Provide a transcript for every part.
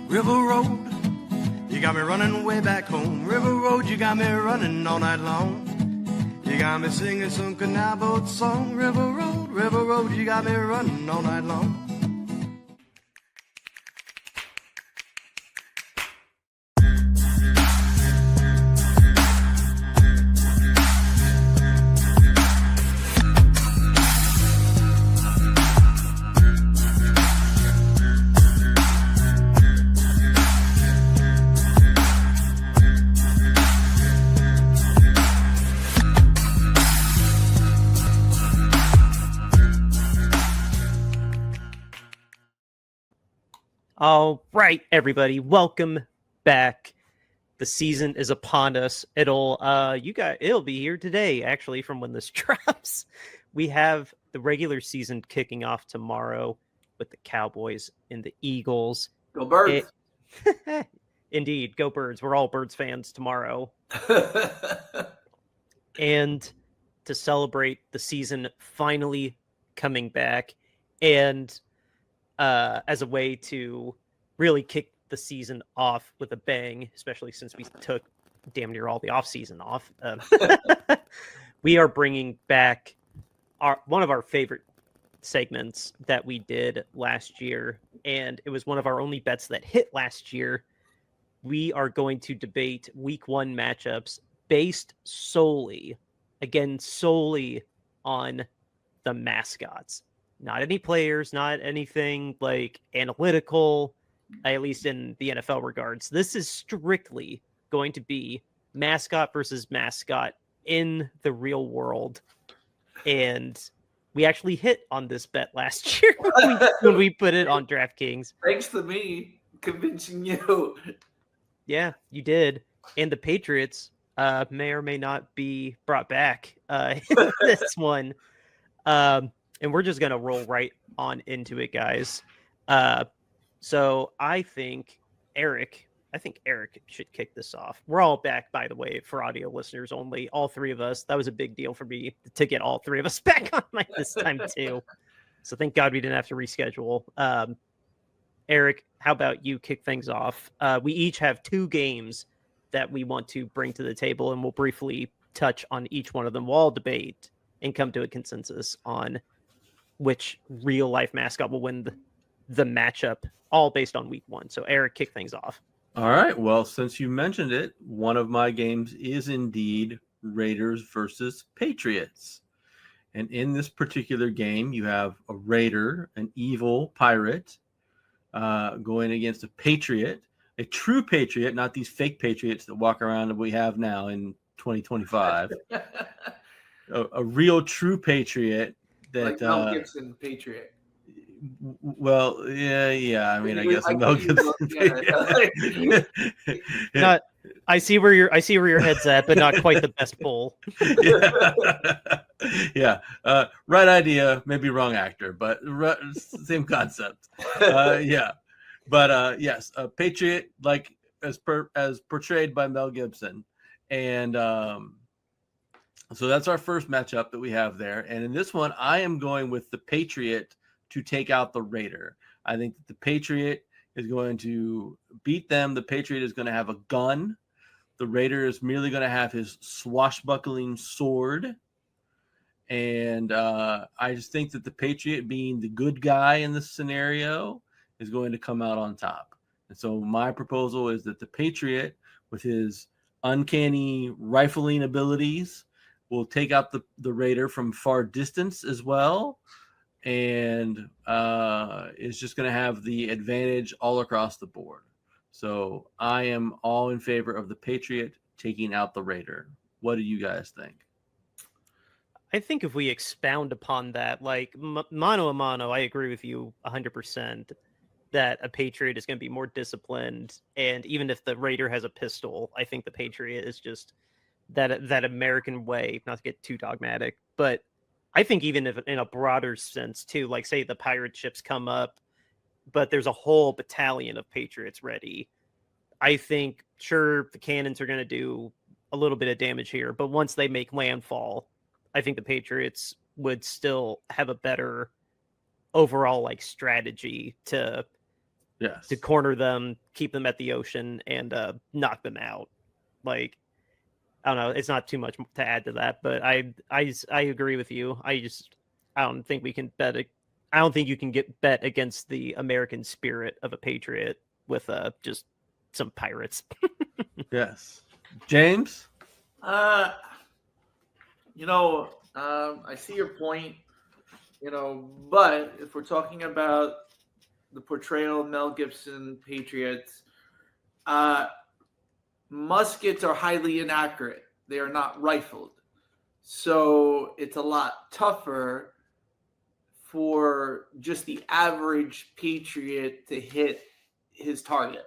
River Road, you got me running way back home. River Road, you got me running all night long. You got me singing some canal boat song. River Road, you got me running all night long. All right, everybody, welcome back. The season is upon us. It'll be here today, actually, from when this drops. We have the regular season kicking off tomorrow with the Cowboys and the Eagles. Go Birds. Indeed, go Birds. We're all Birds fans tomorrow. And to celebrate the season finally coming back, and as a way to really kick the season off with a bang, especially since we took damn near all the offseason off. We are bringing back one of our favorite segments that we did last year, and it was one of our only bets that hit last year. We are going to debate week one matchups based solely on the mascots. Not any players, not anything like analytical, at least in the NFL regards. This is strictly going to be mascot versus mascot in the real world. And we actually hit on this bet last year when we put it on DraftKings. Thanks to me convincing you. Yeah, you did. And the Patriots may or may not be brought back in this one. And we're just going to roll right on into it, guys. So I think Eric should kick this off. We're all back, by the way, for audio listeners only. All three of us. That was a big deal for me to get all three of us back on mic this time, too. So thank God we didn't have to reschedule. Eric, how about you kick things off? We each have two games that we want to bring to the table, and we'll briefly touch on each one of them. We'll all debate and come to a consensus on which real-life mascot will win the matchup, all based on week one. So, Eric, kick things off. All right. Well, since you mentioned it, one of my games is indeed Raiders versus Patriots. And in this particular game, you have a Raider, an evil pirate, going against a Patriot, a true Patriot, not these fake Patriots that walk around that we have now in 2025. a real true Patriot. That, like Mel Gibson Patriot. Well, yeah. I mean, I guess Mel Gibson. Not. I see where your head's at, but not quite the best pull. Yeah. Right idea, maybe wrong actor, but same concept. Yeah. But yes, a Patriot, like as portrayed by Mel Gibson, and so that's our first matchup that we have there. And in this one, I am going with the Patriot to take out the Raider. I think that the Patriot is going to beat them. The Patriot is going to have a gun. The Raider is merely going to have his swashbuckling sword. And I just think that the Patriot, being the good guy in this scenario, is going to come out on top. And so my proposal is that the Patriot, with his uncanny rifling abilities, will take out the Raider from far distance as well, and is just going to have the advantage all across the board. So I am all in favor of the Patriot taking out the Raider. What do you guys think? I think if we expound upon that, like mano a mano, I agree with you 100% that a Patriot is going to be more disciplined. And even if the Raider has a pistol, I think the Patriot is just that American way, not to get too dogmatic, but I think even if in a broader sense too, like say the pirate ships come up, but there's a whole battalion of Patriots ready. I think, sure, the cannons are going to do a little bit of damage here, but once they make landfall, I think the Patriots would still have a better overall like strategy to Yes. to corner them, keep them at the ocean, and knock them out. Like, I don't know. It's not too much to add to that, but I agree with you. I don't think we can bet. I don't think you can get bet against the American spirit of a patriot with just some pirates. Yes. James? I see your point, but if we're talking about the portrayal of Mel Gibson Patriots, muskets are highly inaccurate. They are not rifled. So it's a lot tougher for just the average Patriot to hit his target.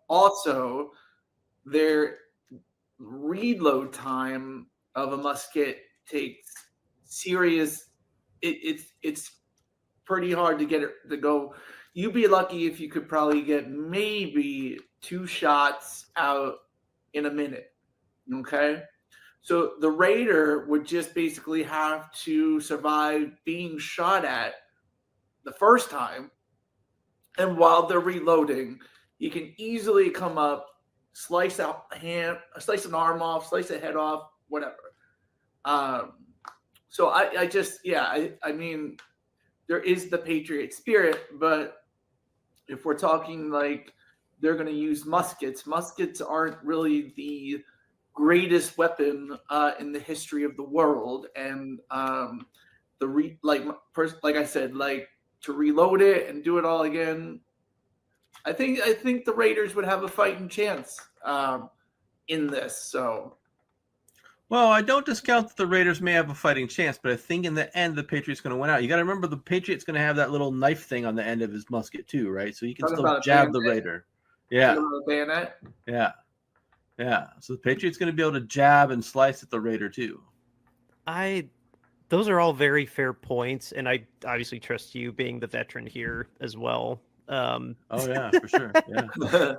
Also, their reload time of a musket takes serious. It's pretty hard to get it to go. You'd be lucky if you could probably get maybe 2 shots out in a minute. Okay. So the Raider would just basically have to survive being shot at the first time. And while they're reloading, you can easily come up, slice an arm off, slice a head off, whatever. So I mean, there is the Patriot spirit, but if we're talking like they're going to use muskets aren't really the greatest weapon in the history of the world. And like I said, like to reload it and do it all again, I think the Raiders would have a fighting chance in this. So, Well, I don't discount that the Raiders may have a fighting chance, but I think in the end the Patriots going to win out. You got to remember the Patriots going to have that little knife thing on the end of his musket too, right? So you can still jab the Raider. Yeah. Bayonet. Yeah. Yeah. So the Patriots going to be able to jab and slice at the Raider too. Those are all very fair points, and I obviously trust you being the veteran here as well. Oh yeah, for sure. Yeah.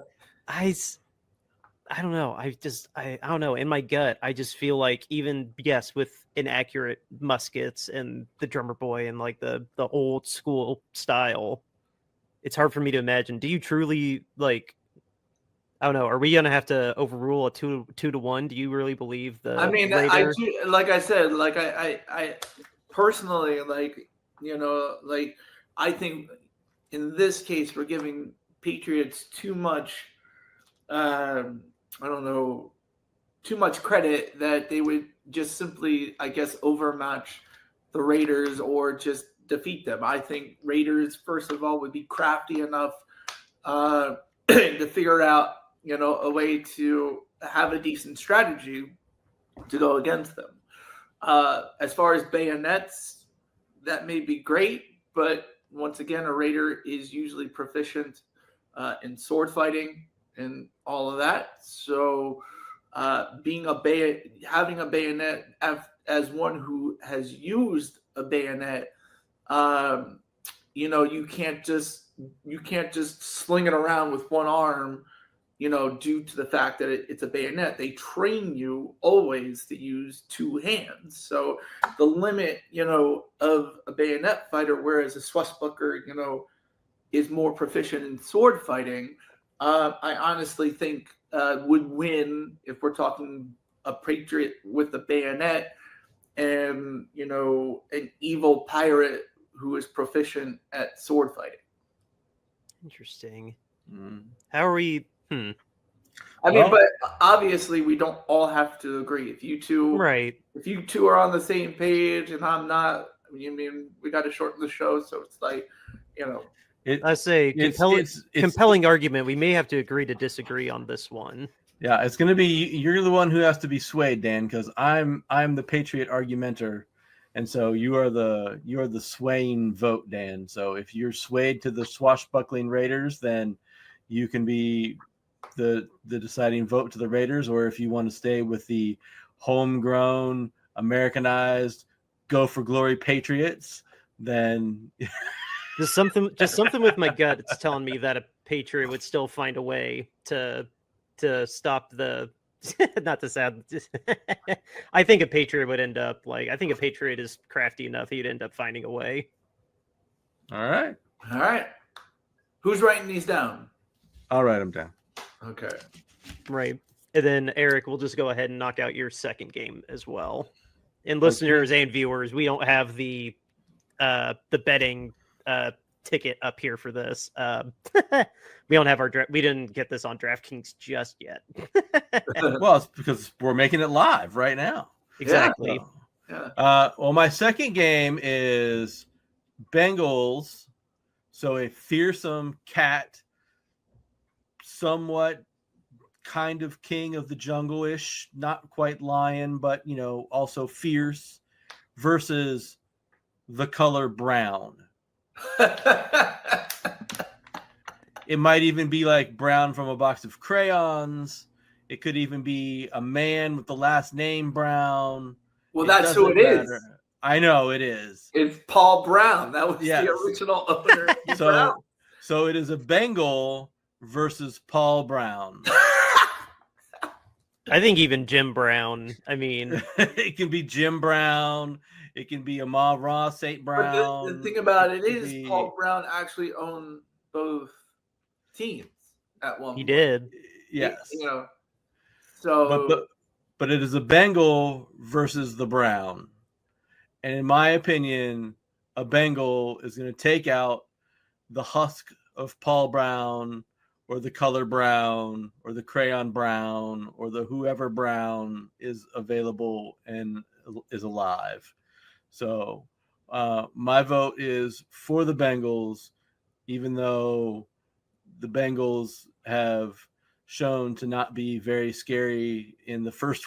I don't know. I don't know. In my gut, I just feel like even with inaccurate muskets and the drummer boy and like the old school style, it's hard for me to imagine. Do you truly like? I don't know. Are we gonna have to overrule a 2-1? Do you really believe the? I mean, Raider? like I said, like I personally like I think in this case we're giving Patriots too much. I don't know, too much credit that they would just simply, I guess, overmatch the Raiders or just defeat them. I think Raiders, first of all, would be crafty enough to figure out, a way to have a decent strategy to go against them. As far as bayonets, that may be great, but once again, a Raider is usually proficient in sword fighting and all of that. So having a bayonet as one who has used a bayonet, you can't just sling it around with one arm, due to the fact that it's a bayonet. They train you always to use 2 hands. So the limit, of a bayonet fighter, whereas a swashbuckler, is more proficient in sword fighting, I honestly think would win if we're talking a Patriot with a bayonet and, an evil pirate who is proficient at sword fighting. Interesting. How are we? I mean, but obviously we don't all have to agree. If you two are on the same page and I'm not, we got to shorten the show. So it's like, I say compelling argument. We may have to agree to disagree on this one. Yeah, it's going to be you're the one who has to be swayed, Dan, because I'm the Patriot argumenter, and so you are the swaying vote, Dan. So if you're swayed to the swashbuckling Raiders, then you can be the deciding vote to the Raiders, or if you want to stay with the homegrown, Americanized, go for glory Patriots, then. Just something with my gut. It's telling me that a Patriot would still find a way to stop the. Not to sound. I think a Patriot would end up I think a Patriot is crafty enough. He'd end up finding a way. All right. Who's writing these down? I'll write them down. Okay. Right. And then Eric, we'll just go ahead and knock out your second game as well. And listeners and viewers, we don't have the betting ticket up here for this. We don't have we didn't get this on DraftKings just yet. Well, it's because we're making it live right now. Exactly. Yeah. Well, my second game is Bengals. So a fearsome cat, somewhat kind of king of the jungle-ish, not quite lion, but also fierce, versus the color brown. It might even be like brown from a box of crayons. It could even be a man with the last name Brown. Well, that's who it is. I know it is. It's Paul Brown. That was the original owner. So it is a Bengal versus Paul Brown. I think even Jim Brown. I mean, it can be Jim Brown. It can be Amon Ross St. Brown. But the thing about it is, Paul Brown actually owned both teams at one point. He did. Yes. So, but it is a Bengal versus the Brown, and in my opinion, a Bengal is going to take out the husk of Paul Brown, or the color brown, or the crayon brown, or the whoever brown is available and is alive. So my vote is for the Bengals, even though the Bengals have shown to not be very scary in the first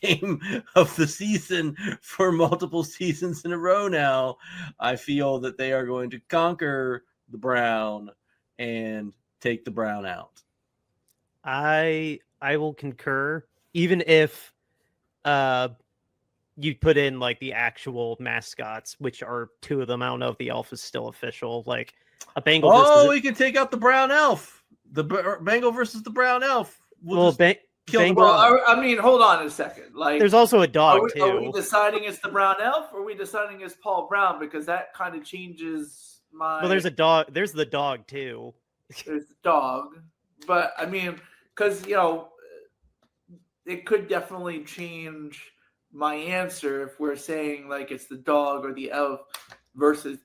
game of the season for multiple seasons in a row now. I feel that they are going to conquer the Brown and take the Brown out. I will concur, even if you put in like the actual mascots, which are two of them. I don't know if the elf is still official. Like a Bengal. We can take out the brown elf. The Bengal versus the brown elf. I mean, hold on a second. Like, there's also a dog too. Are we deciding it's the brown elf, or are we deciding it's Paul Brown? Because that kind of changes my. Well, there's a dog. There's the dog too. There's the dog, but I mean, because it could definitely change my answer if we're saying like it's the dog or the elf versus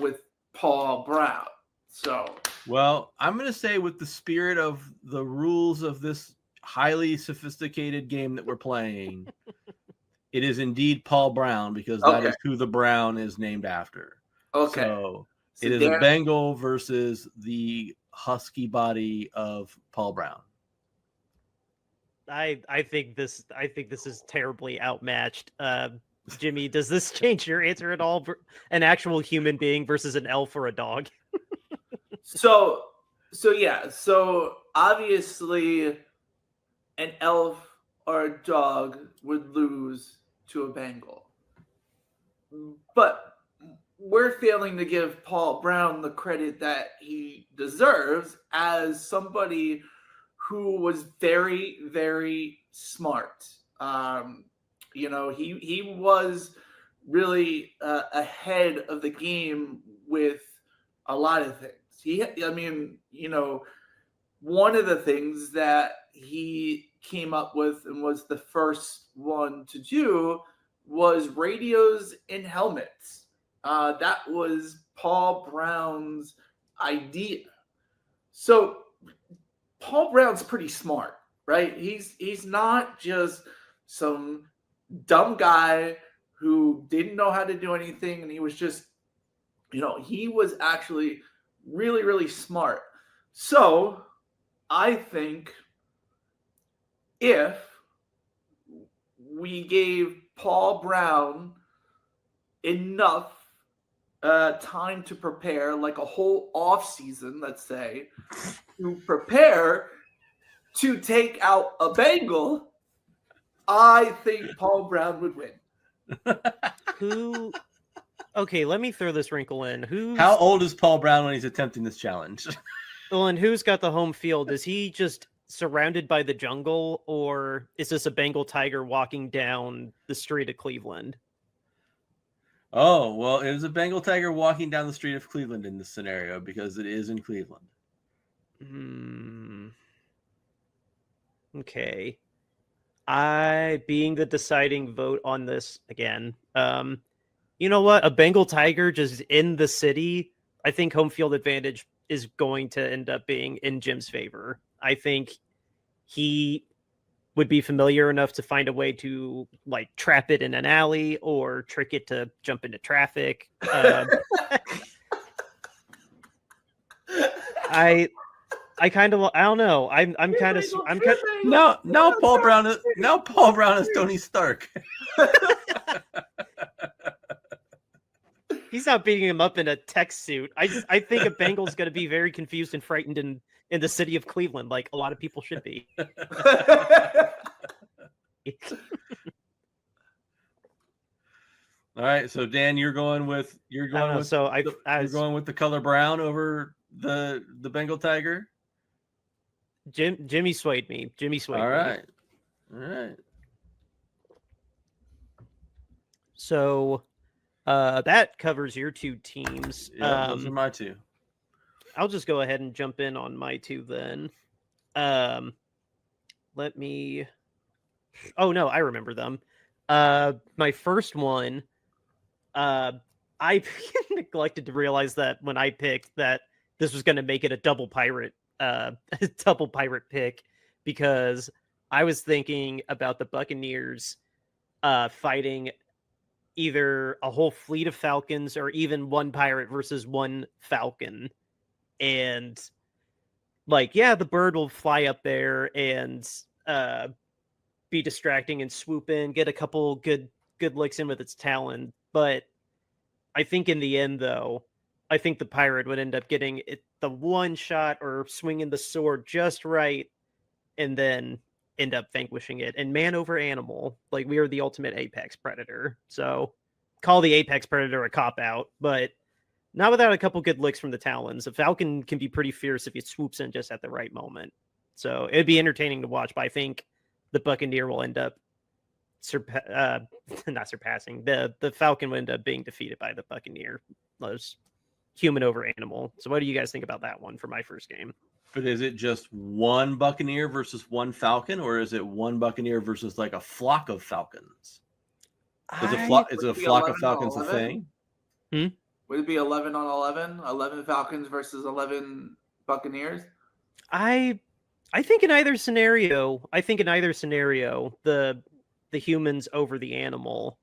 with Paul Brown. So, well, I'm going to say with the spirit of the rules of this highly sophisticated game that we're playing, it is indeed Paul Brown, because that is who the Brown is named after. Okay. So it is a Bengal versus the husky body of Paul Brown. I think this is terribly outmatched. Jimmy, does this change your answer at all? An actual human being versus an elf or a dog? So obviously an elf or a dog would lose to a Bengal. But we're failing to give Paul Brown the credit that he deserves as somebody who was very, very smart. He was really ahead of the game with a lot of things. One of the things that he came up with and was the first one to do was radios and helmets. That was Paul Brown's idea. So Paul Brown's pretty smart, right? He's not just some dumb guy who didn't know how to do anything, and he was just, he was actually really, really smart. So I think if we gave Paul Brown enough time to prepare, like a whole off season, let's say, to prepare to take out a Bengal, I think Paul Brown would win. Okay, let me throw this wrinkle in. How old is Paul Brown when he's attempting this challenge? Well, and who's got the home field? Is he just surrounded by the jungle, or is this a Bengal tiger walking down the street of Cleveland? Oh, well, it is a Bengal tiger walking down the street of Cleveland in this scenario because it is in Cleveland. Okay. I being the deciding vote on this again. You know what? A Bengal tiger just in the city, I think home field advantage is going to end up being in Jim's favor. I think he would be familiar enough to find a way to like trap it in an alley or trick it to jump into traffic. I kind of I don't know. I'm kind of Now Paul Brown is Tony Stark. He's not beating him up in a tech suit. I think a Bengal's going to be very confused and frightened in the city of Cleveland, like a lot of people should be. All right, so Dan, you're going with the color brown over the Bengal tiger. Jimmy swayed me. All right. So that covers your two teams. Yeah, those are my two. I'll just go ahead and jump in on my two then. Let me. Oh no, I remember them. My first one. I neglected to realize that when I picked that this was going to make it a double pirate pick, because I was thinking about the Buccaneers fighting either a whole fleet of Falcons or even one pirate versus one Falcon. And like, yeah, the bird will fly up there and be distracting and swoop in, get a couple good licks in with its talon. But I think in the end, though, I think the pirate would end up getting the one shot or swinging the sword just right and then end up vanquishing it. And man over animal, like we are the ultimate apex predator. So call the apex predator a cop-out, but not without a couple good licks from the talons. A falcon can be pretty fierce if it swoops in just at the right moment. So it'd be entertaining to watch, but I think the Buccaneer will end up not surpassing. The Falcon will end up being defeated by the Buccaneer. Those human over animal. So what do you guys think about that one for my first game? But is it just one Buccaneer versus one Falcon, or is it one Buccaneer versus like a flock of Falcons? Is a flock of Falcons a thing? Would it be 11 on 11? 11 Falcons versus 11 Buccaneers? I think in either scenario, the humans over the animal,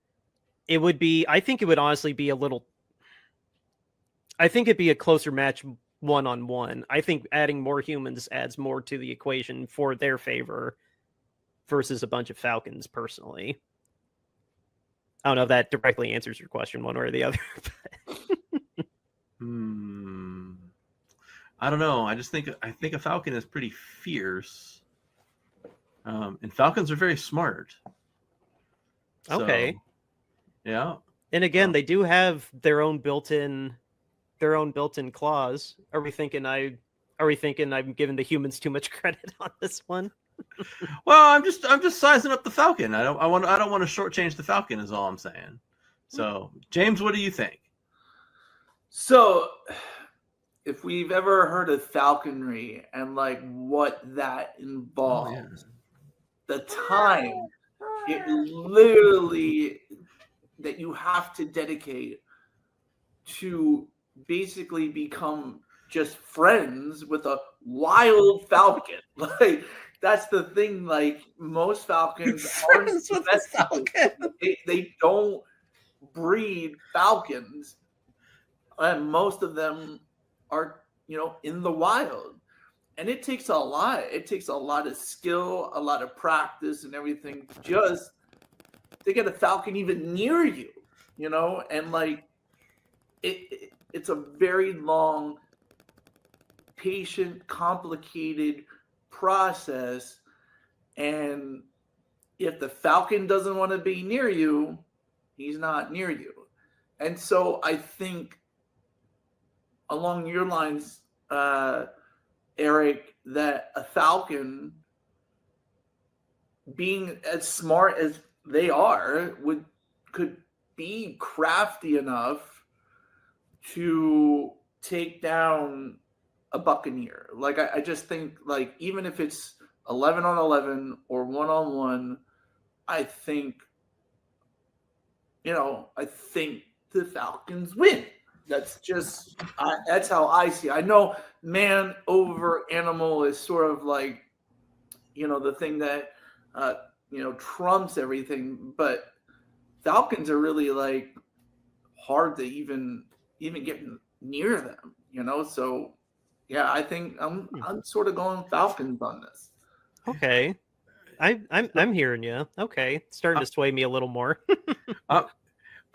it would be, I think it would honestly be I think it'd be a closer match one-on-one. I think adding more humans adds more to the equation for their favor versus a bunch of Falcons, personally. I don't know if that directly answers your question one way or the other. I don't know. I think a Falcon is pretty fierce. And Falcons are very smart. Okay. So, yeah. And again, they do have their own built-in claws. Are we thinking I'm giving the humans too much credit on this one? Well, I'm just sizing up the Falcon. I don't want to shortchange the Falcon is all I'm saying. So, James, what do you think? So, if we've ever heard of falconry and like what that involves, the time it literally that you have to dedicate to basically become just friends with a wild falcon. Like, that's the thing. Like, most falcons aren't domesticated. They don't breed falcons, and most of them are, in the wild. And it takes a lot. It takes a lot of skill, a lot of practice, and everything just to get a falcon even near you, and like it's a very long, patient, complicated process. And if the falcon doesn't want to be near you, he's not near you. And so I think along your lines, Eric, that a falcon, being as smart as they are, could be crafty enough to take down a Buccaneer. Like I just think like even if it's 11 on 11 or 1-on-1, I think the Falcons win. That's just that's how I see it. I know man over animal is sort of like the thing that trumps everything, but Falcons are really like hard to even get near them, so yeah, I think I'm sort of going Falcons on this. Okay. I'm hearing you. Okay. It's starting to sway me a little more.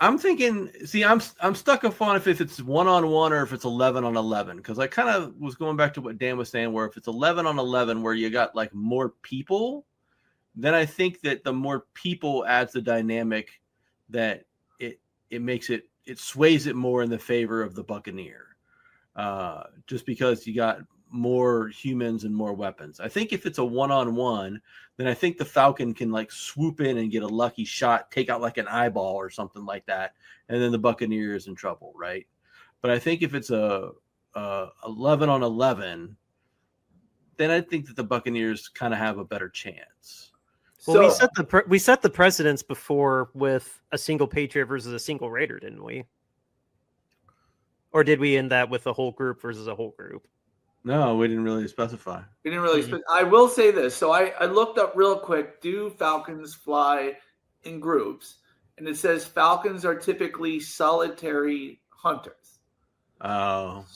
I'm thinking, see, I'm stuck upon if it's 1-on-1 or if it's 11 on 11, because I kind of was going back to what Dan was saying, where if it's 11 on 11 where you got like more people, then I think that the more people adds the dynamic that it makes it sways it more in the favor of the Buccaneer, just because you got more humans and more weapons. I think if it's a 1-on-1, then I think the Falcon can like swoop in and get a lucky shot, take out like an eyeball or something like that, and then the Buccaneer is in trouble, right? But I think if it's a 11 on 11, then I think that the Buccaneers kind of have a better chance. Well, we set the precedence before with a single Patriot versus a single Raider, didn't we? Or did we end that with a whole group versus a whole group? No, we didn't really specify. We didn't really. I will say this. So I looked up real quick. Do Falcons fly in groups? And it says Falcons are typically solitary hunters. Oh.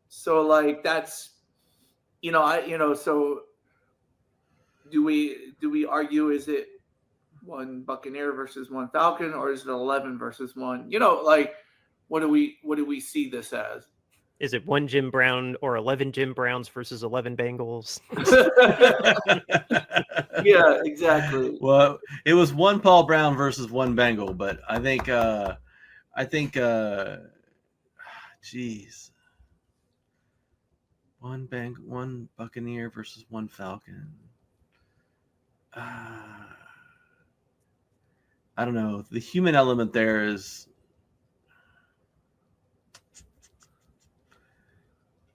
So like that's, so do we argue, is it one Buccaneer versus one Falcon, or is it 11 versus one? Like what do we see this as? Is it one Jim Brown or 11 Jim Browns versus 11 Bengals? Yeah, exactly. Well, it was one Paul Brown versus one Bengal, but I think, geez, one Buccaneer versus one Falcon. I don't know. The human element there is.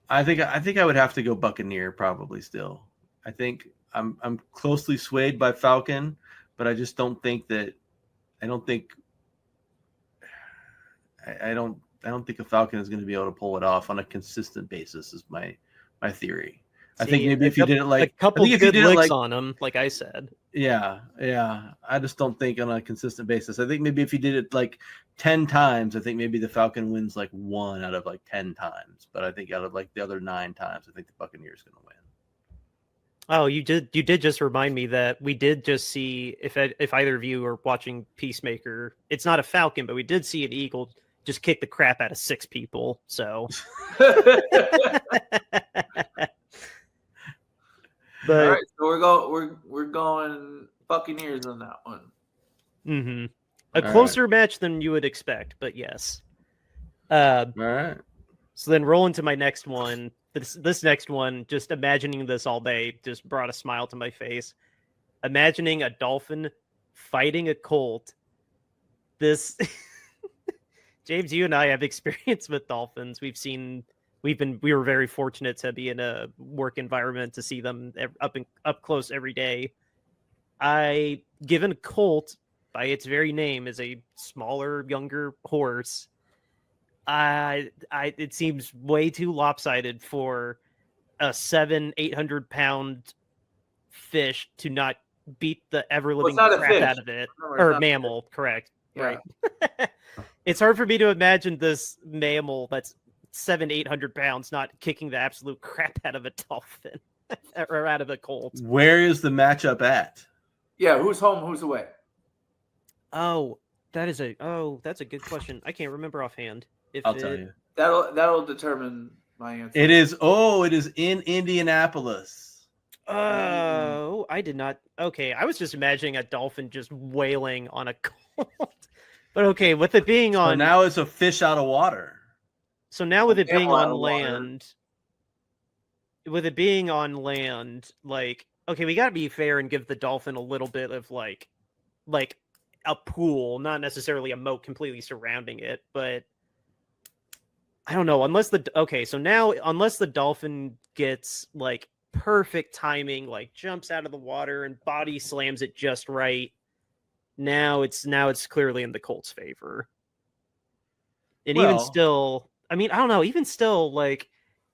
I think I would have to go Buccaneer probably still. I think I'm closely swayed by Falcon, but I just don't think that I don't think a Falcon is going to be able to pull it off on a consistent basis is my theory. I think maybe if you did it like a couple good licks on them, like I said. Yeah. I just don't think on a consistent basis. I think maybe if you did it like 10 times, I think maybe the Falcon wins like 1 out of like 10 times. But I think out of like the other 9 times, I think the Buccaneers going to win. Oh, you did just remind me that we did just see, if either of you are watching Peacemaker, it's not a Falcon, but we did see an eagle just kick the crap out of 6 people. So. But, all right, so we're going Buccaneers on that one. Mm-hmm. A closer match than you would expect, but yes. All right. So then roll into my next one. This next one, just imagining this all day, just brought a smile to my face. Imagining a dolphin fighting a colt. This, James, you and I have experience with dolphins. We were very fortunate to be in a work environment to see them up close every day. Given a colt by its very name is a smaller, younger horse. It seems way too lopsided for a 700-800 pound fish to not beat the ever living crap out of it. Or mammal, correct? Yeah. Right. It's hard for me to imagine this mammal that's 700-800 pounds not kicking the absolute crap out of a dolphin or out of a colt. Where is the matchup at? Yeah, who's home, who's away? Oh, that's a good question. I can't remember offhand. I'll tell you. That'll determine my answer. It is in Indianapolis. Oh, I did not. Okay, I was just imagining a dolphin just wailing on a colt. But okay, with it being on. So now it's a fish out of water. So now with it being on land, like, okay, we got to be fair and give the dolphin a little bit of like a pool, not necessarily a moat completely surrounding it, but I don't know. Unless the dolphin gets like perfect timing, like jumps out of the water and body slams it just right, now it's clearly in the Colts' favor. And even still, I mean, I don't know. Even still, like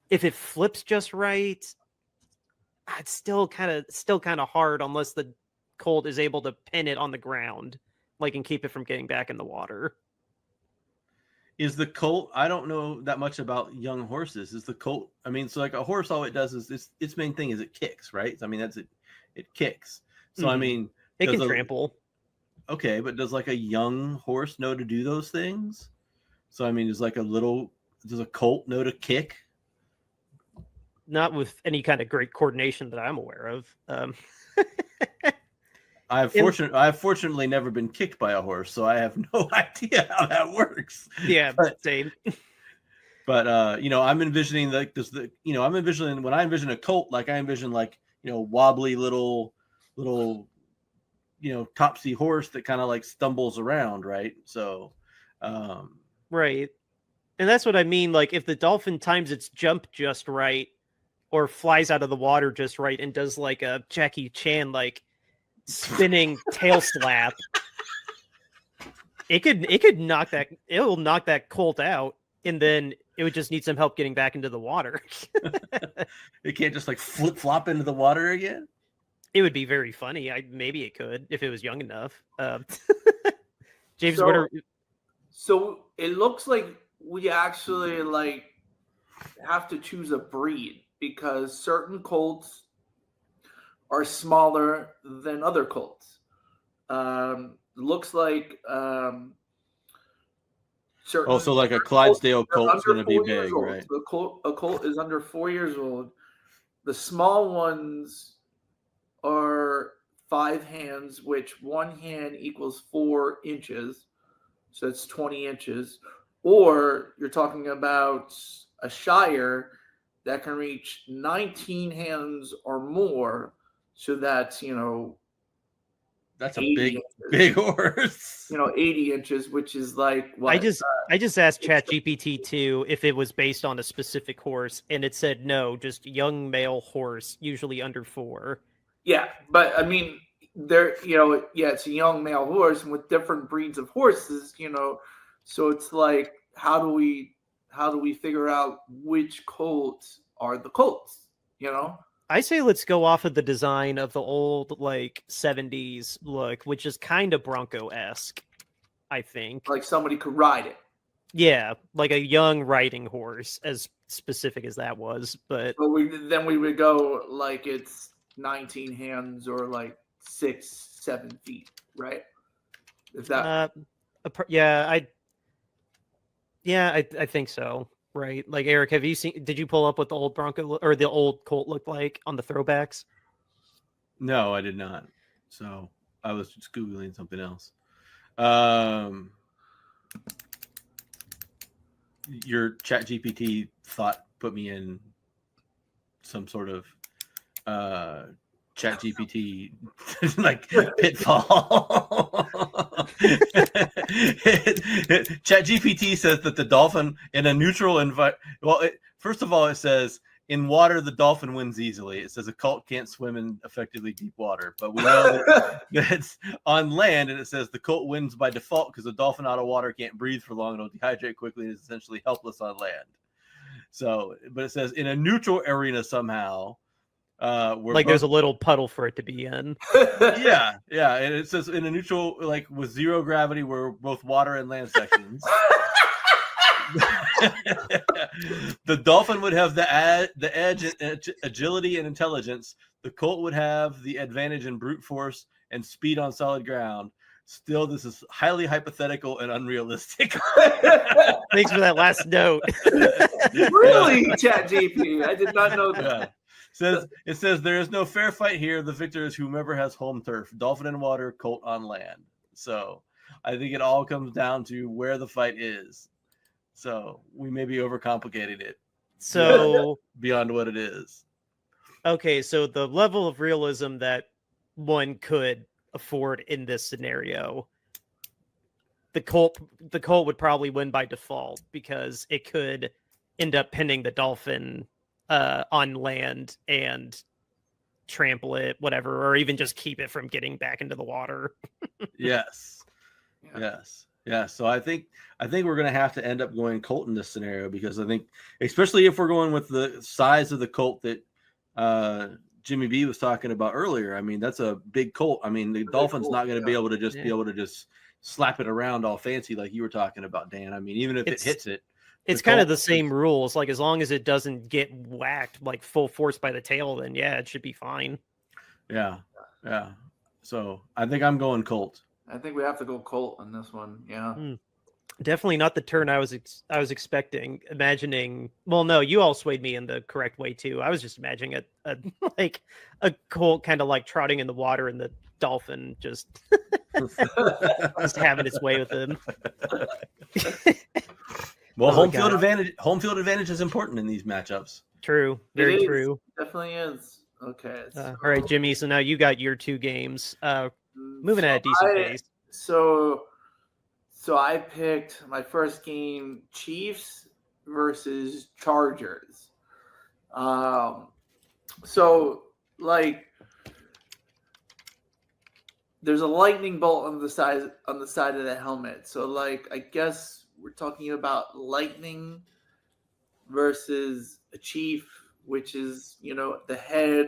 if it flips just right, it's still kind of hard unless the Colt is able to pin it on the ground, like and keep it from getting back in the water. Is the colt? I don't know that much about young horses. Is the colt? I mean, so like a horse, all it does is its main thing is it kicks, right? I mean, that's it. It kicks. So I mean, it can trample. Okay, but does like a young horse know to do those things? So I mean, does a colt know to kick? Not with any kind of great coordination that I'm aware of. I've fortunately never been kicked by a horse, so I have no idea how that works. Yeah, same. But I'm envisioning I'm envisioning when I envision a colt, like I envision like wobbly little topsy horse that kind of like stumbles around, right? So, right, and that's what I mean. Like if the dolphin times its jump just right, or flies out of the water just right, and does like a Jackie Chan like spinning tail slap, it will knock that colt out, and then it would just need some help getting back into the water. It can't just like flip flop into the water again. It would be very funny. Maybe it could if it was young enough. James, so it looks like we actually like have to choose a breed because certain colts are smaller than other colts. Looks like certain. So like a Clydesdale colt is going to be big, right? So a colt is under 4 years old. The small ones are 5 hands, which 1 hand equals 4 inches. So it's 20 inches. Or you're talking about a Shire that can reach 19 hands or more. So that's, that's a big horse. 80 inches, which is like what? I just asked ChatGPT 2 if it was based on a specific horse, and it said no, just young male horse, usually under 4. Yeah, but I mean, it's a young male horse, and with different breeds of horses, so it's like, how do we figure out which colts are the colts? I say let's go off of the design of the old like 70s look, which is kind of Bronco-esque, I think. Like somebody could ride it. Yeah, like a young riding horse, as specific as that was. But we would go like it's 19 hands or like 6-7 feet, right? Is that? I think so. Right, like Eric, did you pull up what the old Bronco or the old Colt looked like on the throwbacks? No, I did not. So I was just Googling something else. Your ChatGPT thought put me in some sort of ChatGPT like pitfall. ChatGPT says that the dolphin in a neutral environment. First of all, it says in water the dolphin wins easily. It says a colt can't swim in effectively deep water, but we know that it's on land, and it says the colt wins by default because the dolphin out of water can't breathe for long and will dehydrate quickly and is essentially helpless on land. So, but it says in a neutral arena somehow. There's a little puddle for it to be in. yeah, and it says in a neutral, like with zero gravity, we're both water and land sections. The dolphin would have the edge, agility, and intelligence. The colt would have the advantage in brute force and speed on solid ground. Still, this is highly hypothetical and unrealistic. Thanks for that last note. Really, ChatGPT? I did not know that. Yeah. It says there is no fair fight here. The victor is whomever has home turf. Dolphin in water, colt on land. So I think it all comes down to where the fight is. So we may be overcomplicating it. So beyond what it is. Okay, so the level of realism that one could afford in this scenario the Colt would probably win by default because it could end up pinning the Dolphin on land and trample it, whatever, or even just keep it from getting back into the water. Yes. Yeah. Yes. So I think we're going to have to end up going Colt in this scenario, because I think, especially if we're going with the size of the Colt that Jimmy B was talking about earlier. I mean, that's a big Colt. I mean, the Dolphin's not going to be able to just slap it around all fancy like you were talking about, Dan. I mean, even if it hits it, it's kind of the same rules. Like, as long as it doesn't get whacked like full force by the tail, then yeah, it should be fine. Yeah. So I think I'm going Colt. I think we have to go Colt on this one. Yeah. Definitely not the turn I was expecting. Imagining, well, no, you all swayed me in the correct way too. I was just imagining a Colt kind of like trotting in the water, and the Dolphin just just having its way with him. Well, home field advantage is important in these matchups. True, very true. Definitely is. Okay. All right, Jimmy. So now you got your 2 games. Moving at a decent pace. So I picked my first game, Chiefs versus Chargers. So like, there's a lightning bolt on the side of the helmet. So like, I guess we're talking about lightning versus a chief, which is, the head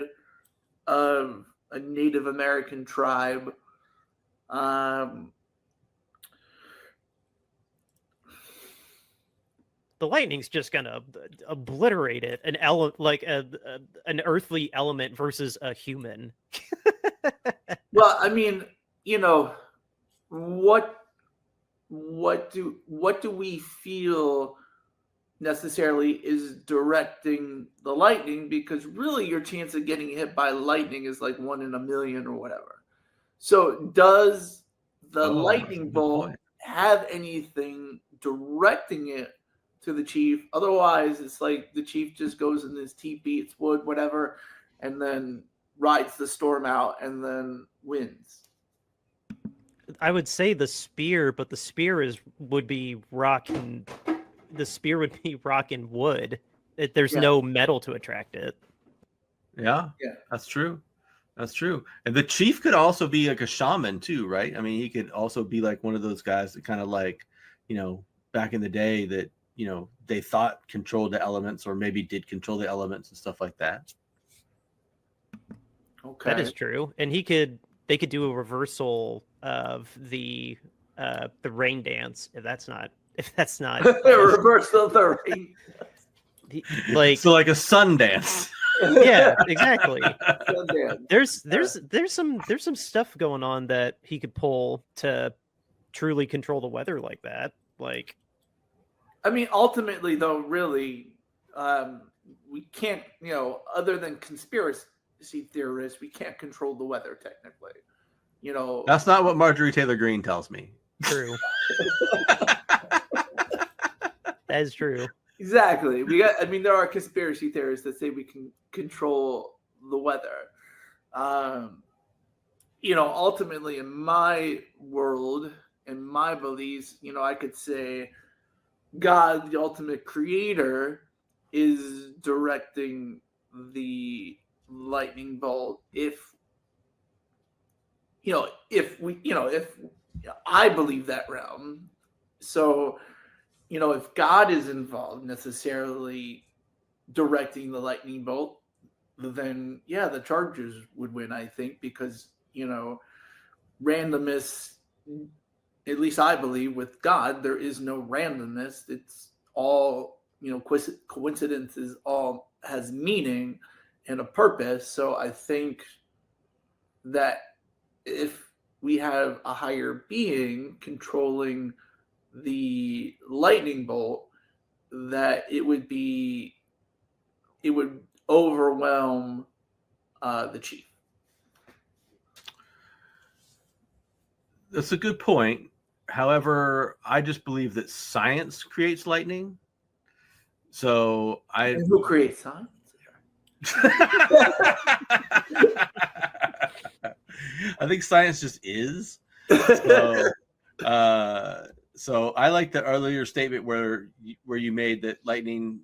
of a Native American tribe. The lightning's just gonna obliterate it. An earthly element versus a human. Well, I mean, what do we feel necessarily is directing the lightning? Because really, your chance of getting hit by lightning is like 1 in a million or whatever. So does the lightning bolt have anything directing it to the chief? Otherwise, it's like the chief just goes in his teepee, it's wood, whatever, and then rides the storm out and then wins. I would say the spear, but the spear would be rock and wood. There's no metal to attract it. Yeah, that's true. And the chief could also be like a shaman too, right? I mean, he could also be like one of those guys that kind of like, back in the day that, they thought controlled the elements, or maybe did control the elements and stuff like that. Okay. That is true. And they could do a reversal of the rain dance if that's not a reversal of the rain. So like a sun dance. Yeah, exactly. There's some stuff going on that he could pull to truly control the weather like that. Like, I mean, ultimately though, really, we can't, other than conspiracy theorists, we can't control the weather technically. That's not what Marjorie Taylor Greene tells me. True. That is true. Exactly. There are conspiracy theorists that say we can control the weather. Ultimately in my world, in my beliefs, I could say God, the ultimate creator, is directing the lightning bolt. If I believe that realm. So, if God is involved necessarily directing the lightning bolt, then yeah, the Chargers would win, I think, because, randomness, at least I believe with God, there is no randomness. It's all, coincidences, all has meaning and a purpose. So I think that if we have a higher being controlling the lightning bolt, that it would overwhelm the chief. That's a good point. However, I just believe that science creates lightning. So And who creates science? I think science just is. So, So I like the earlier statement where you made that Lightning,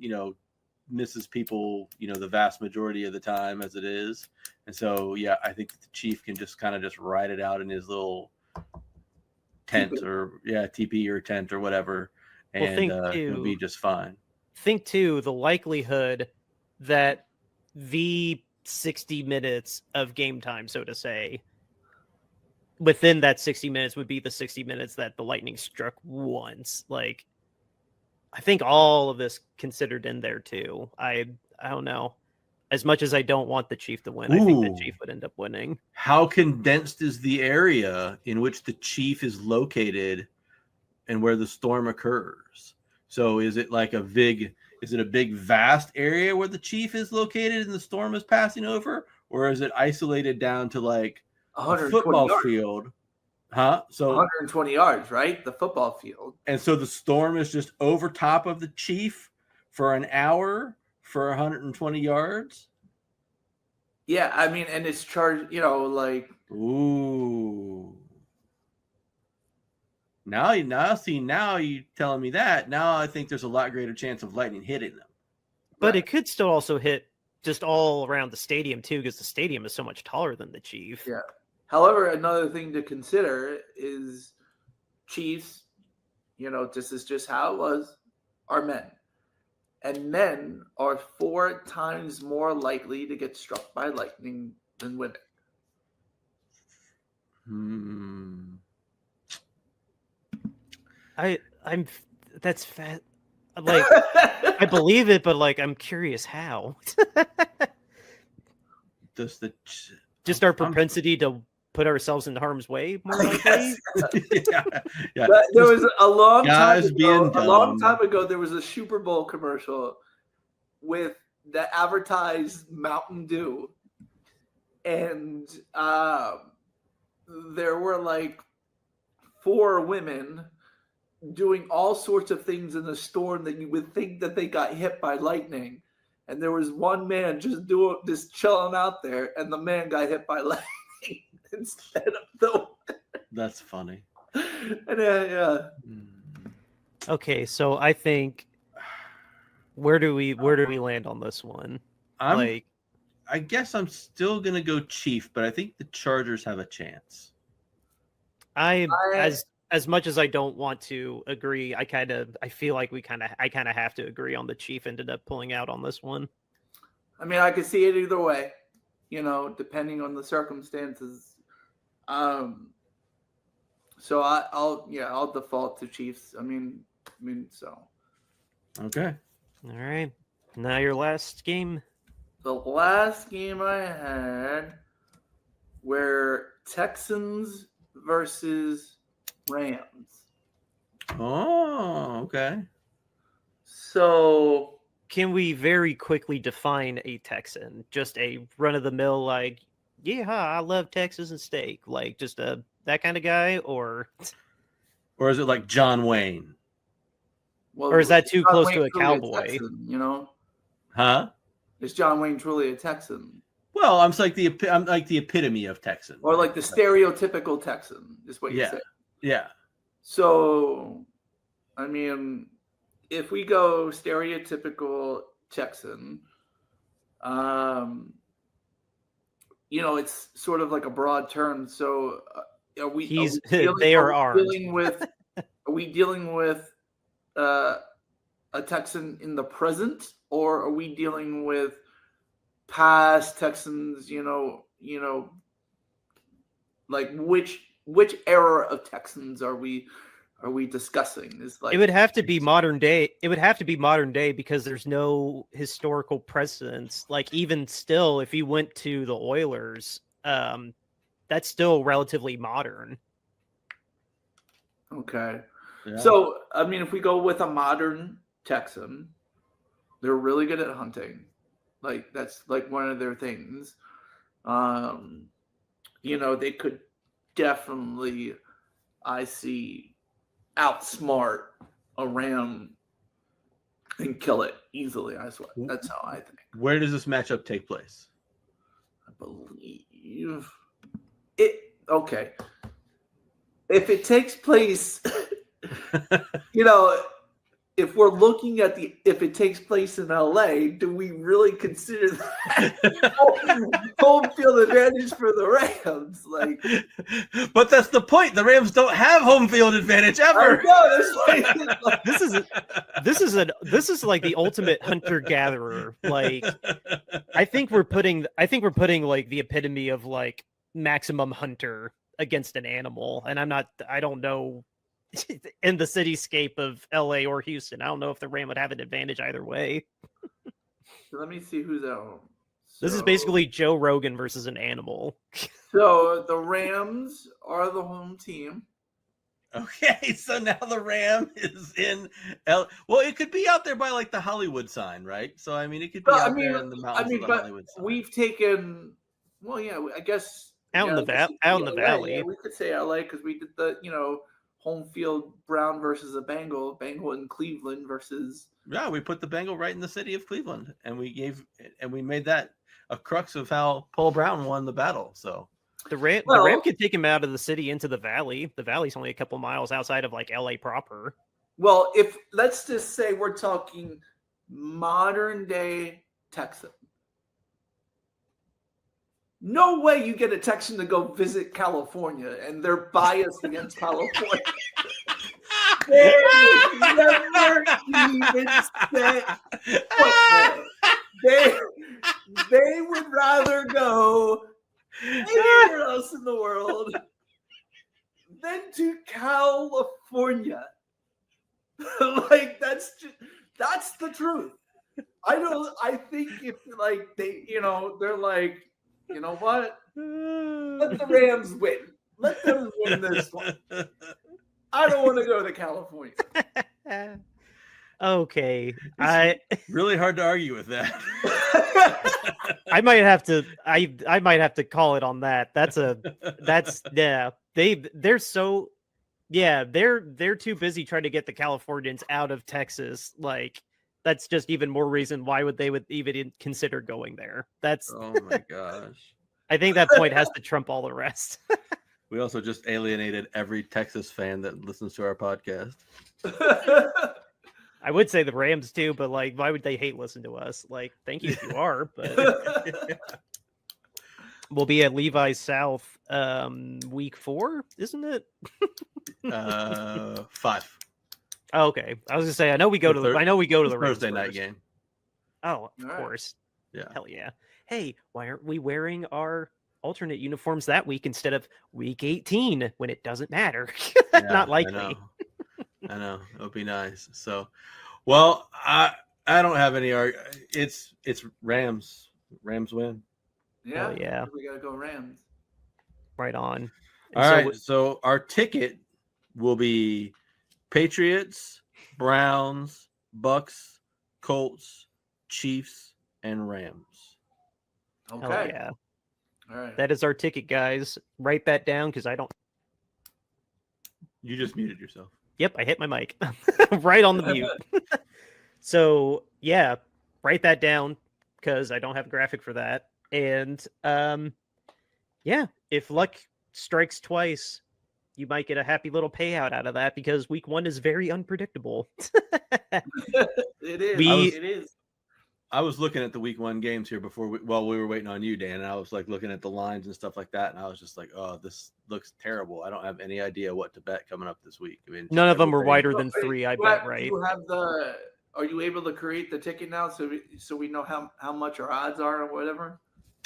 misses people, the vast majority of the time as it is. And so, yeah, I think the Chief can just kind of just ride it out in his little tent TP or tent or whatever. And it'll be just fine. Think too, the likelihood that the 60 minutes of game time, so to say, within that 60 minutes would be the 60 minutes that the Lightning struck once. Like, I think all of this considered in there too. I don't know. As much as I don't want the Chief to win, I think the Chief would end up winning. How condensed is the area in which the Chief is located and where the storm occurs? So is it like a big vast area where the Chief is located and the storm is passing over? Or is it isolated down to like a football yards. Field? Huh? So 120 yards, right? The football field. And so the storm is just over top of the Chief for an hour for 120 yards? Yeah, I mean, and it's charged, like... Ooh. Now you telling me that. Now I think there's a lot greater chance of Lightning hitting them. But it could still also hit just all around the stadium, too, because the stadium is so much taller than the Chief. Yeah. However, another thing to consider is Chiefs, this is just how it was, are men. And men are 4 times more likely to get struck by lightning than women. That's fat. Like, I believe it, but like, I'm curious how. Just our propensity to put ourselves in harm's way more likely? Yeah. There was a long time ago, there was a Super Bowl commercial with the advertised Mountain Dew. And there were like 4 women doing all sorts of things in the storm that you would think that they got hit by lightning. And there was one man just chilling out there, and the man got hit by lightning instead of the. That's funny. And yeah. Okay, so I think where do we land on this one? I guess I'm still gonna go Chief, but I think the Chargers have a chance. As much as I don't want to agree, I feel like I kind of have to agree on the Chief ended up pulling out on this one. I mean, I could see it either way, depending on the circumstances. So I'll default to Chiefs. I mean, so. Okay. All right. Now your last game. The last game I had were Texans versus Rams. Oh, okay. So can we very quickly define a Texan? Just a run-of-the-mill, like, yeah, I love Texas and steak, like just that kind of guy, or is it like John Wayne? Well, or is that too close to a cowboy? Texan, Huh? Is John Wayne truly a Texan? Well, I'm like the epitome of Texan, or like the stereotypical Texan, is what you say. Yeah. So, I mean, if we go stereotypical Texan, it's sort of like a broad term. So, are we dealing with a Texan in the present, or are we dealing with past Texans? Like which era of Texans are we discussing? Is like it would have to be modern day. It would have to be modern day because there's no historical precedence. Like even still, if you went to the Oilers, that's still relatively modern. Okay. Yeah. So I mean, if we go with a modern Texan, they're really good at hunting. Like that's like one of their things. They could definitely, I see, outsmart a ram and kill it easily. I swear. That's how I think. Where does this matchup take place? I believe it. Okay. If it takes place you know, if we're looking at if it takes place in LA, do we really consider that home field advantage for the Rams? Like, but that's the point. The Rams don't have home field advantage ever. This is like the ultimate hunter gatherer. Like, I think we're putting like the epitome of like maximum hunter against an animal, and I don't know. In the cityscape of LA or Houston, I don't know if the Ram would have an advantage either way. Let me see who's at home. This is basically Joe Rogan versus an animal. So the Rams are the home team. Okay, so now the Ram is in well, it could be out there by like the Hollywood sign, right? So I mean, it could be out there in the mountains of the Hollywood sign. We've taken, well, yeah, I guess out in the valley. Yeah, we could say LA because we did the home field Brown versus a Bengal in Cleveland versus. Yeah, we put the Bengal right in the city of Cleveland, and we made that a crux of how Paul Brown won the battle. So the Ram could take him out of the city into the valley. The valley's only a couple miles outside of like LA proper. Well, if let's just say we're talking modern day Texas. No way you get a Texan to go visit California and they're biased against California. They never even set foot there. They would rather go anywhere else in the world than to California. Like that's the truth. I think if like they, they're like, you know what? Let the Rams win. Let them win this one. I don't want to go to California. Okay. Really hard to argue with that. I might have to call it on that. They're too busy trying to get the Californians out of Texas. Like, that's just even more reason why they would even consider going there. Oh my gosh. I think that point has to trump all the rest. We also just alienated every Texas fan that listens to our podcast. I would say the Rams too, but like, why would they hate listen to us? Like, thank you if you are, but we'll be at Levi's South week 4, isn't it? 5. Oh, okay. I was gonna say I know we go to the Thursday night game. Oh, of course. Yeah. Hell yeah. Hey, why aren't we wearing our alternate uniforms that week instead of week 18 when it doesn't matter? Yeah, Not likely. I know. It would be nice. So, well, I don't have any it's Rams. Rams win. Yeah. Hell yeah. We gotta go Rams. Right on. All right. So our ticket will be Patriots, Browns, Bucks, Colts, Chiefs, and Rams. Okay. Hell yeah. All right. That is our ticket, guys. Write that down because I don't. You just muted yourself. Yep, I hit my mic right on the mute. So yeah, write that down because I don't have a graphic for that. And yeah, if luck strikes twice, you might get a happy little payout out of that because week 1 is very unpredictable. It is. It is. I was looking at the week 1 games here before we were waiting on you, Dan, and I was like looking at the lines and stuff like that, and I was just like, oh, this looks terrible. I don't have any idea what to bet coming up this week. I mean, none of them were wider than 3, I bet, right? Are you able to create the ticket now so we know how much our odds are or whatever?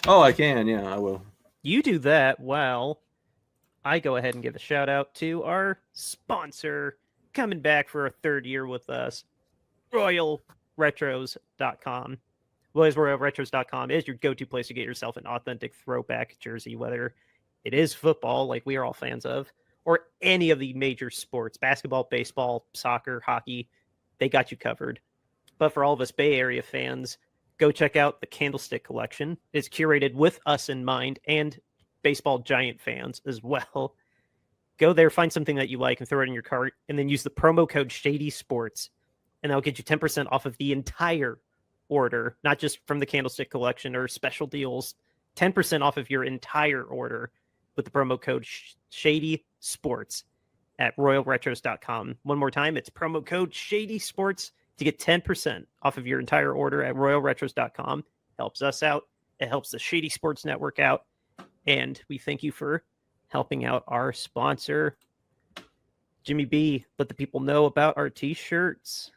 Oh, I can. Yeah, I will. You do that while I go ahead and give a shout out to our sponsor coming back for a 3rd year with us, RoyalRetros.com. RoyalRetros.com is your go-to place to get yourself an authentic throwback jersey, whether it is football, like we are all fans of, or any of the major sports, basketball, baseball, soccer, hockey. They got you covered. But for all of us Bay Area fans, go check out the Candlestick collection. It's curated with us in mind and baseball giant fans as well. Go there, find something that you like and throw it in your cart, and then use the promo code Shady Sports, and that'll get you 10% off of the entire order, not just from the Candlestick collection or special deals. 10% off of your entire order with the promo code Shady Sports. at royalretros.com. One more time, it's promo code Shady Sports to get 10% off of your entire order at royalretros.com. Helps us out. It helps the Shady Sports Network out. And we thank you for helping out our sponsor, Jimmy B. Let the people know about our t-shirts.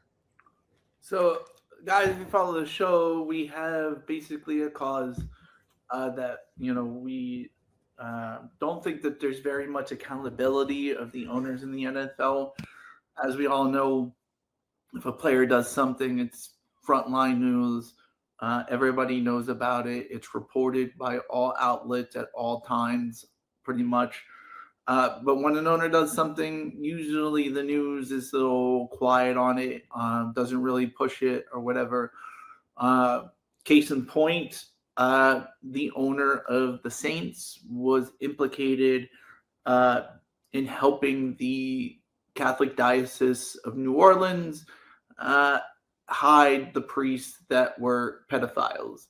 So, guys, if you follow the show, we have basically a cause that, we don't think that there's very much accountability of the owners in the NFL. As we all know, if a player does something, it's frontline news. Everybody knows about it. It's reported by all outlets at all times, pretty much. But when an owner does something, usually the news is a little quiet on it, doesn't really push it or whatever. Case in point, the owner of the Saints was implicated in helping the Catholic Diocese of New Orleans hide the priests that were pedophiles.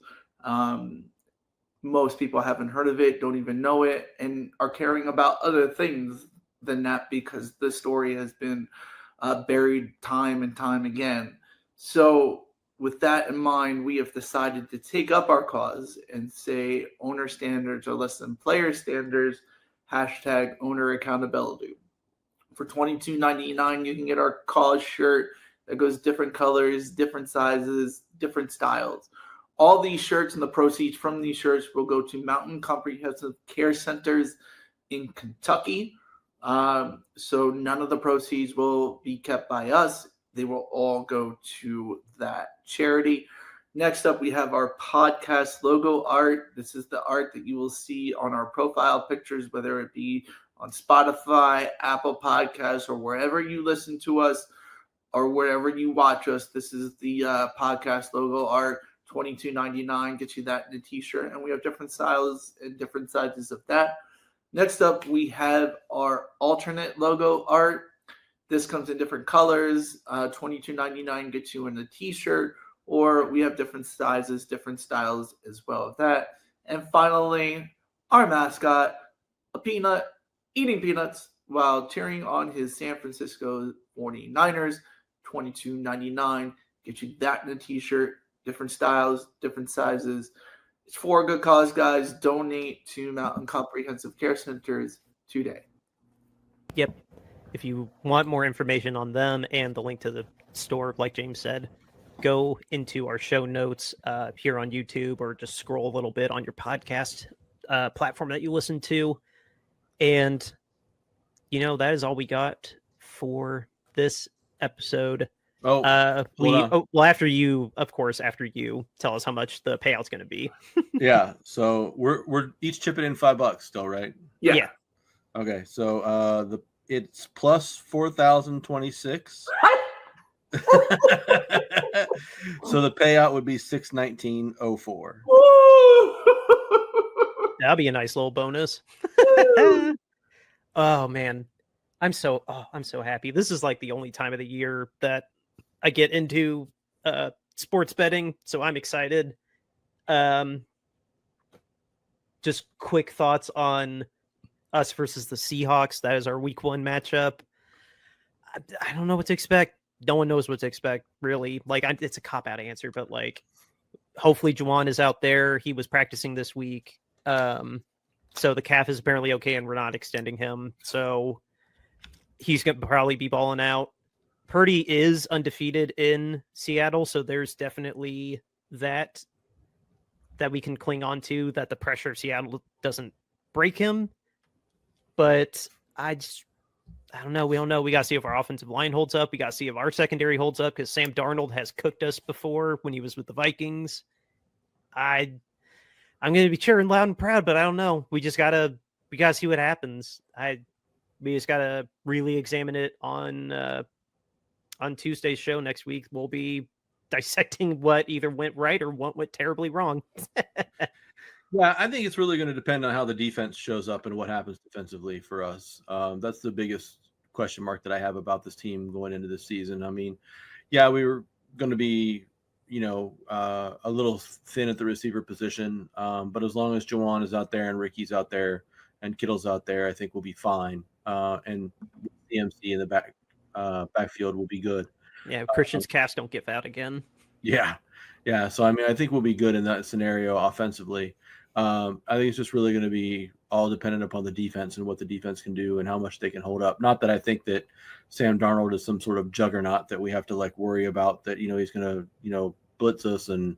Most people haven't heard of it, don't even know it, and are caring about other things than that because the story has been buried time and time again. So with that in mind, we have decided to take up our cause and say owner standards are less than player standards, hashtag owner accountability. For $22.99, you can get our cause shirt that goes different colors, different sizes, different styles. All these shirts and the proceeds from these shirts will go to Mountain Comprehensive Care Centers in Kentucky. So none of the proceeds will be kept by us. They will all go to that charity. Next up, we have our podcast logo art. This is the art that you will see on our profile pictures, whether it be on Spotify, Apple Podcasts, or wherever you listen to us or wherever you watch us. This is the podcast logo art. $22.99 gets you that in a t-shirt, and we have different styles and different sizes of that. Next up, we have our alternate logo art. This comes in different colors. $22.99 gets you in a t-shirt, or we have different sizes, different styles as well of that. And finally, our mascot, a peanut, eating peanuts while cheering on his San Francisco 49ers. $22.99 gets you that in a t-shirt. Different styles, different sizes. It's for a good cause, guys. Donate to Mountain Comprehensive Care Centers today. Yep. If you want more information on them and the link to the store, like James said, go into our show notes here on YouTube, or just scroll a little bit on your podcast platform that you listen to. And, that is all we got for this episode. After you tell us how much the payout's going to be. Yeah. So we're each chipping in $5 still, right? Yeah. Okay. So it's plus 4,026. So the payout would be $619.04. That'll be a nice little bonus. Oh man, I'm so happy. This is like the only time of the year that I get into sports betting, so I'm excited. Just quick thoughts on us versus the Seahawks. That is our week 1 matchup. I don't know what to expect. No one knows what to expect, really. It's a cop-out answer, but hopefully Juwan is out there. He was practicing this week. So the calf is apparently okay, and we're not extending him. So he's going to probably be balling out. Purdy is undefeated in Seattle, so there's definitely that we can cling on to, that the pressure of Seattle doesn't break him. But I don't know. We don't know. We got to see if our offensive line holds up. We got to see if our secondary holds up, because Sam Darnold has cooked us before when he was with the Vikings. I'm going to be cheering loud and proud, but I don't know. We gotta see what happens. We just gotta really examine it on Tuesday's show next week. We'll be dissecting what either went right or what went terribly wrong. Yeah, I think it's really going to depend on how the defense shows up and what happens defensively for us. That's the biggest question mark that I have about this team going into this season. I mean, yeah, we were going to be, a little thin at the receiver position, but as long as Juwan is out there and Ricky's out there and Kittle's out there, I think we'll be fine. And CMC in the backfield will be good. Yeah, Christian's cast don't give out again. Yeah. So I mean, I think we'll be good in that scenario offensively. I think it's just really going to be all dependent upon the defense and what the defense can do and how much they can hold up. Not that I think that Sam Darnold is some sort of juggernaut that we have to like worry about, that he's going to blitz us and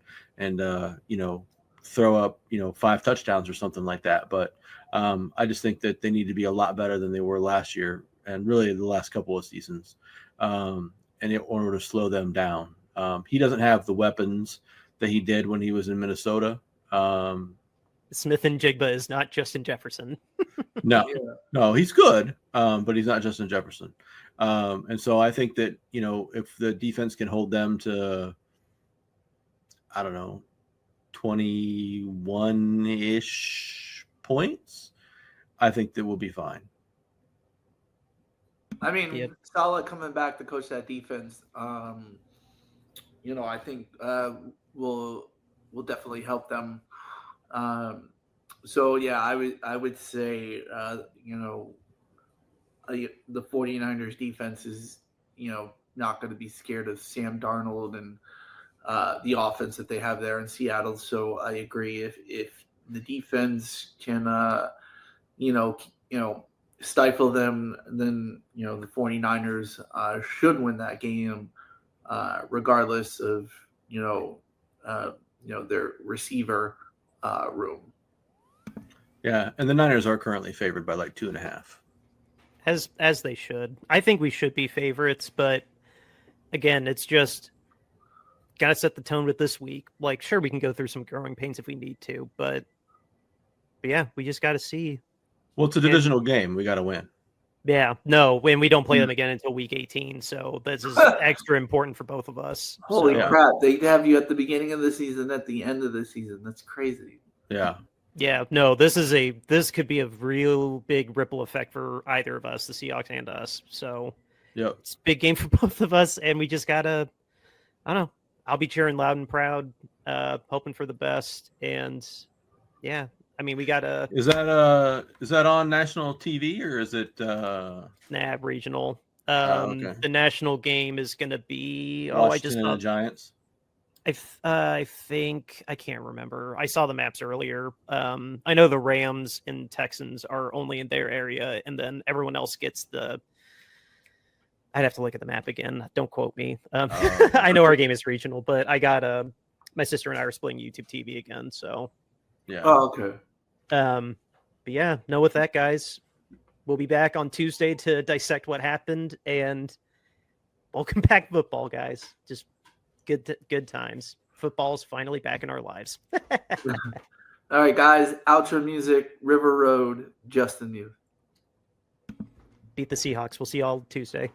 throw up 5 touchdowns or something like that. But I just think that they need to be a lot better than they were last year and really the last couple of seasons, and in order to slow them down. He doesn't have the weapons that he did when he was in Minnesota. Smith and Jigba is not Justin Jefferson. No, he's good, but he's not Justin Jefferson. And so I think that, if the defense can hold them to, I don't know, 21-ish points, I think that we'll be fine. I mean, Saleh coming back to coach that defense, I think will definitely help them. So yeah, I would say the 49ers defense is not going to be scared of Sam Darnold and the offense that they have there in Seattle. So I agree, if the defense can stifle them, then the 49ers should win that game, regardless of their receiver room. Yeah, and the Niners are currently favored by like 2.5. As they should. I think we should be favorites, but again, it's just gotta set the tone with this week. Like, sure, we can go through some growing pains if we need to, but yeah, we just got to see. Well, it's a divisional game. We got to win. Yeah, no, when we don't play them again until week 18, so this is extra important for both of us. Holy crap! They have you at the beginning of the season, at the end of the season. That's crazy. Yeah, no, this could be a real big ripple effect for either of us, the Seahawks and us. So it's a big game for both of us, and we just gotta, I don't know. I'll be cheering loud and proud, hoping for the best, and yeah. I mean, we gotta. Is that on national TV or is it? Regional. Okay. The national game is gonna be. Washington and the Giants. I think I can't remember. I saw the maps earlier. I know the Rams and Texans are only in their area, and then everyone else gets the. I'd have to look at the map again. Don't quote me. I know our game is regional, but I got my sister and I are splitting YouTube TV again, so. Yeah. Oh, okay. But yeah, no, with that, guys, we'll be back on Tuesday to dissect what happened, and welcome back football, guys. Just good times. Football's finally back in our lives. All right, guys. Outro music, River Road, Justin Youth. Beat the Seahawks. We'll see y'all Tuesday.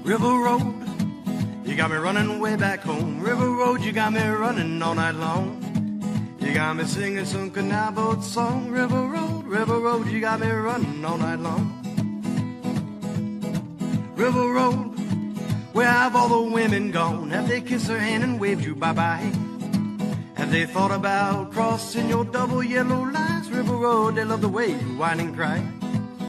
River Road, you got me running way back home. River Road, you got me running all night long. You got me singing some canal boat song. River Road, you got me running all night long. River Road, where have all the women gone? Have they kissed her hand and waved you bye-bye? Have they thought about crossing your double yellow lines? River Road, they love the way you whine and cry.